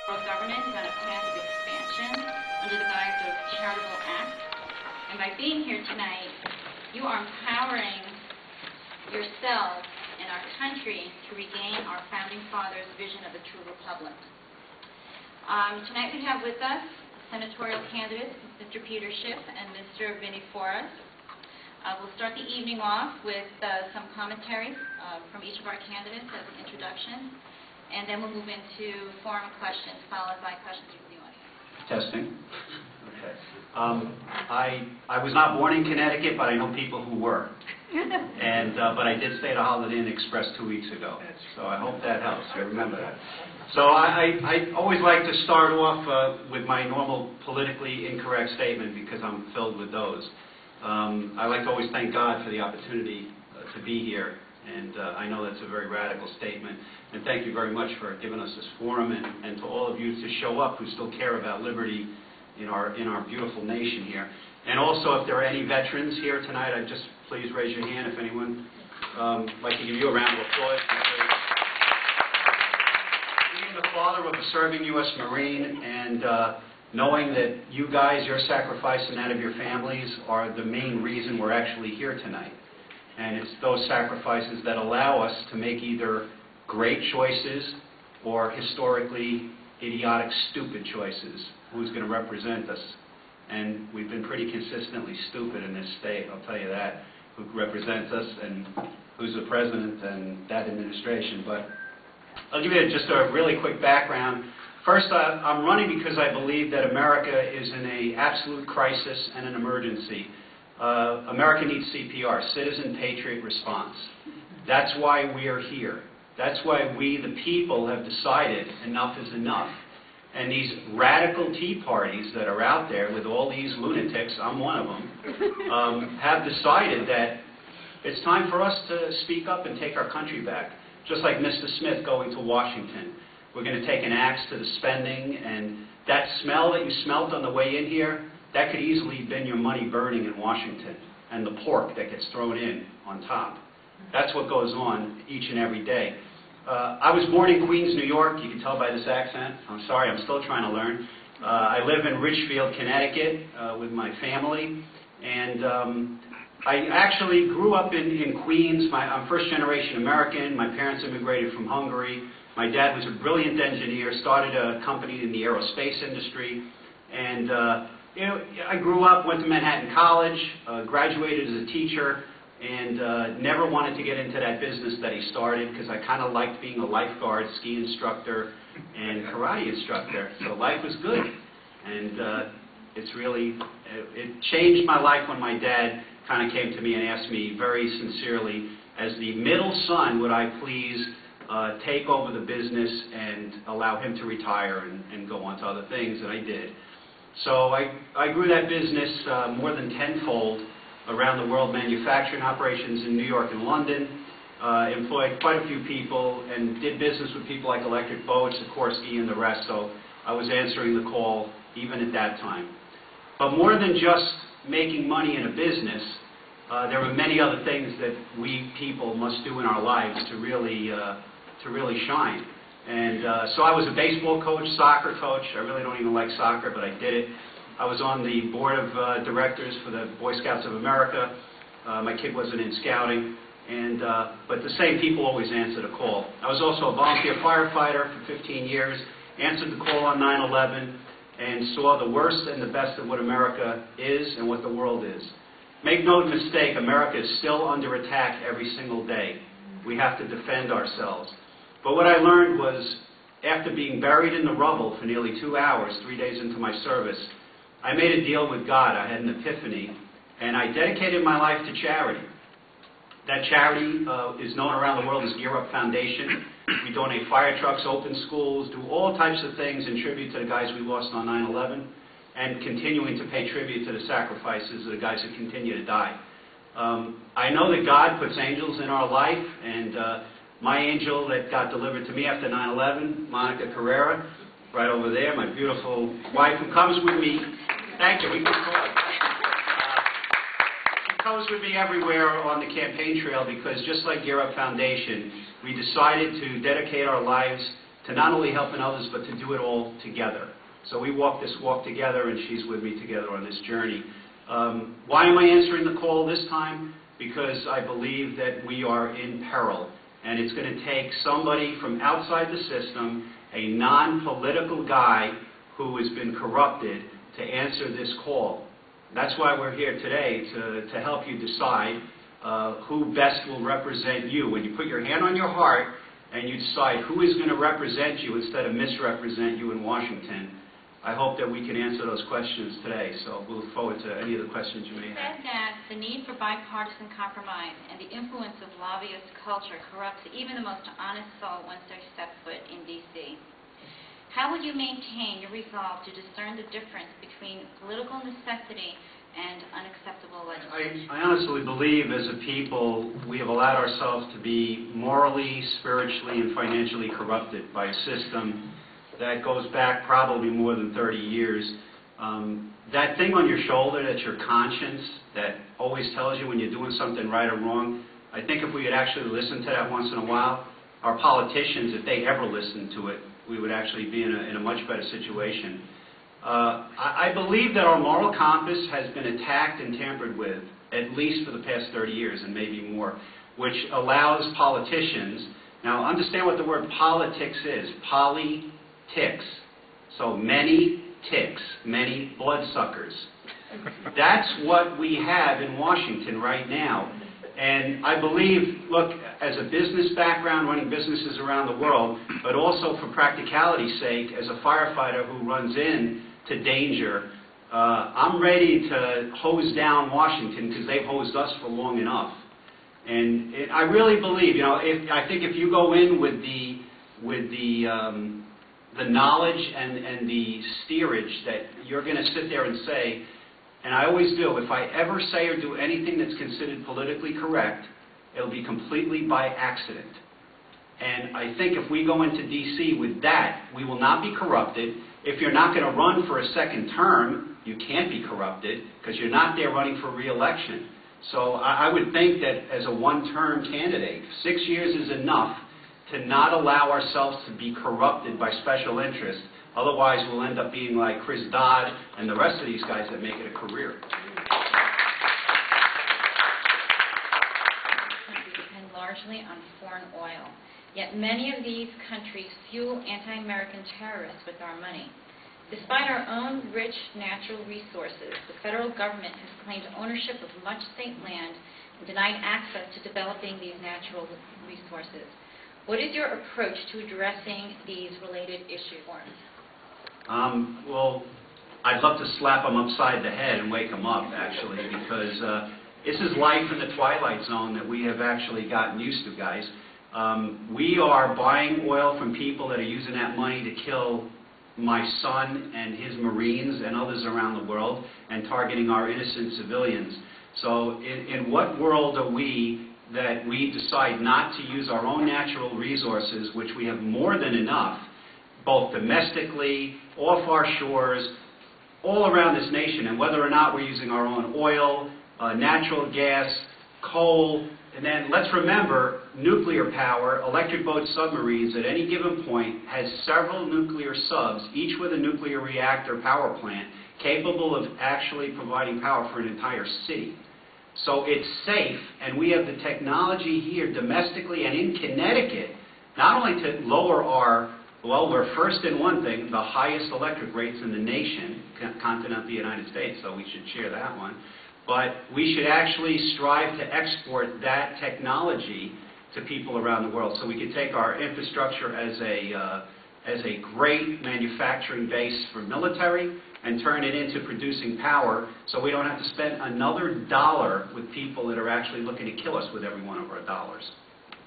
Federal government is on a path of expansion under the guise of charitable acts. And by being here tonight, you are empowering yourselves and our country to regain our founding fathers' vision of a true republic. Tonight we have with us senatorial candidates, Mr. Peter Schiff and Mr. Vinny Forras. We'll start the evening off with some commentary from each of our candidates as an introduction, and then we'll move into forum questions, followed by questions from the audience. Testing. Okay. I was not born in Connecticut, but I know people who were. And but I did stay at a Holiday Inn Express 2 weeks ago, so I hope that helps. I remember that. So I always like to start off with my normal politically incorrect statement because I'm filled with those. I like to always thank God for the opportunity to be here, and I know that's a very radical statement. And thank you very much for giving us this forum, and to all of you to show up who still care about liberty in our beautiful nation here. And also, if there are any veterans here tonight, I'd just please raise your hand if anyone would like to give you a round of applause. Being the father of a serving U.S. Marine and knowing that you guys, your sacrifice and that of your families are the main reason we're actually here tonight. And it's those sacrifices that allow us to make either great choices or historically idiotic, stupid choices. Who's going to represent us? And we've been pretty consistently stupid in this state, I'll tell you that, who represents us and who's the president and that administration. But I'll give you just a really quick background. First, I'm running because I believe that America is in an absolute crisis and an emergency. America needs CPR, Citizen Patriot Response. That's why we are here. That's why we, the people, have decided enough is enough. And these radical tea parties that are out there with all these lunatics, I'm one of them, have decided that it's time for us to speak up and take our country back. Just like Mr. Smith going to Washington. We're going to take an axe to the spending, and that smell that you smelt on the way in here, that could easily have been your money burning in Washington, and the pork that gets thrown in on top. That's what goes on each and every day. I was born in Queens, New York. You can tell by this accent. I'm sorry, I'm still trying to learn. I live in Richfield, Connecticut with my family. And I actually grew up in Queens. I'm first-generation American. My parents immigrated from Hungary. My dad was a brilliant engineer, started a company in the aerospace industry. And you know, I grew up, went to Manhattan College, graduated as a teacher, and never wanted to get into that business that he started because I kind of liked being a lifeguard, ski instructor, and karate instructor. So life was good. And it changed my life when my dad kind of came to me and asked me very sincerely, as the middle son, would I please take over the business and allow him to retire and go on to other things, and I did. So I grew that business more than tenfold around the world, manufacturing operations in New York and London, employed quite a few people, and did business with people like Electric Boat, Sikorsky, and the rest, so I was answering the call even at that time. But more than just making money in a business, there were many other things that we people must do in our lives to really shine. And so I was a baseball coach, soccer coach. I really don't even like soccer, but I did it. I was on the board of directors for the Boy Scouts of America. My kid wasn't in scouting, but the same people always answer the call. I was also a volunteer firefighter for 15 years, answered the call on 9/11, and saw the worst and the best of what America is and what the world is. Make no mistake, America is still under attack every single day. We have to defend ourselves. But what I learned was, after being buried in the rubble for nearly 2 hours, 3 days into my service, I made a deal with God. I had an epiphany, and I dedicated my life to charity. That charity is known around the world as Gear Up Foundation. We donate fire trucks, open schools, do all types of things in tribute to the guys we lost on 9/11, and continuing to pay tribute to the sacrifices of the guys who continue to die. I know that God puts angels in our life, and my angel that got delivered to me after 9/11, Monica Carrera, right over there, my beautiful wife who comes with me. Thank you. We can call. She comes with me everywhere on the campaign trail because just like Gear Up Foundation, we decided to dedicate our lives to not only helping others, but to do it all together. So we walk this walk together, and she's with me together on this journey. Why am I answering the call this time? Because I believe that we are in peril, and it's going to take somebody from outside the system, a non-political guy who has been corrupted, to answer this call. That's why we're here today, to help you decide who best will represent you. When you put your hand on your heart and you decide who is going to represent you instead of misrepresent you in Washington, I hope that we can answer those questions today. So we'll look forward to any of the questions you may have. You said that the need for bipartisan compromise and the influence of lobbyist culture corrupts even the most honest soul once they step foot in D.C. How will you maintain your resolve to discern the difference between political necessity and unacceptable legislation? I honestly believe as a people we have allowed ourselves to be morally, spiritually, and financially corrupted by a system that goes back probably more than 30 years. That thing on your shoulder, that's your conscience, that always tells you when you're doing something right or wrong, I think if we could actually listen to that once in a while, our politicians, if they ever listened to it, we would actually be in a much better situation. I believe that our moral compass has been attacked and tampered with, at least for the past 30 years and maybe more, which allows politicians, now understand what the word politics is, ticks. So many ticks, many bloodsuckers. That's what we have in Washington right now. And I believe, look, as a business background, running businesses around the world, but also for practicality's sake, as a firefighter who runs into danger, I'm ready to hose down Washington because they've hosed us for long enough. And I really believe, I think if you go in with the knowledge and the steerage that you're going to sit there and say, and I always do, if I ever say or do anything that's considered politically correct, it'll be completely by accident. And I think if we go into D.C. with that, we will not be corrupted. If you're not going to run for a second term, you can't be corrupted because you're not there running for re-election. So I would think that as a one-term candidate, 6 years is enough to not allow ourselves to be corrupted by special interests. Otherwise, we'll end up being like Chris Dodd and the rest of these guys that make it a career. We depend largely on foreign oil. Yet many of these countries fuel anti-American terrorists with our money. Despite our own rich natural resources, the federal government has claimed ownership of much state land and denied access to developing these natural resources. What is your approach to addressing these related issues? Well, I'd love to slap them upside the head and wake them up, actually, because this is life in the twilight zone that we have actually gotten used to, guys. We are buying oil from people that are using that money to kill my son and his Marines and others around the world and targeting our innocent civilians. So in what world are we that we decide not to use our own natural resources, which we have more than enough, both domestically, off our shores, all around this nation, and whether or not we're using our own oil, natural gas, coal, and then let's remember nuclear power, electric boat submarines at any given point has several nuclear subs, each with a nuclear reactor power plant, capable of actually providing power for an entire city. So it's safe, and we have the technology here domestically and in Connecticut, not only to lower our, well, we're first in one thing, the highest electric rates in the nation, continental United States, so we should share that one, but we should actually strive to export that technology to people around the world so we can take our infrastructure as a great manufacturing base for military and turn it into producing power so we don't have to spend another dollar with people that are actually looking to kill us with every one of our dollars.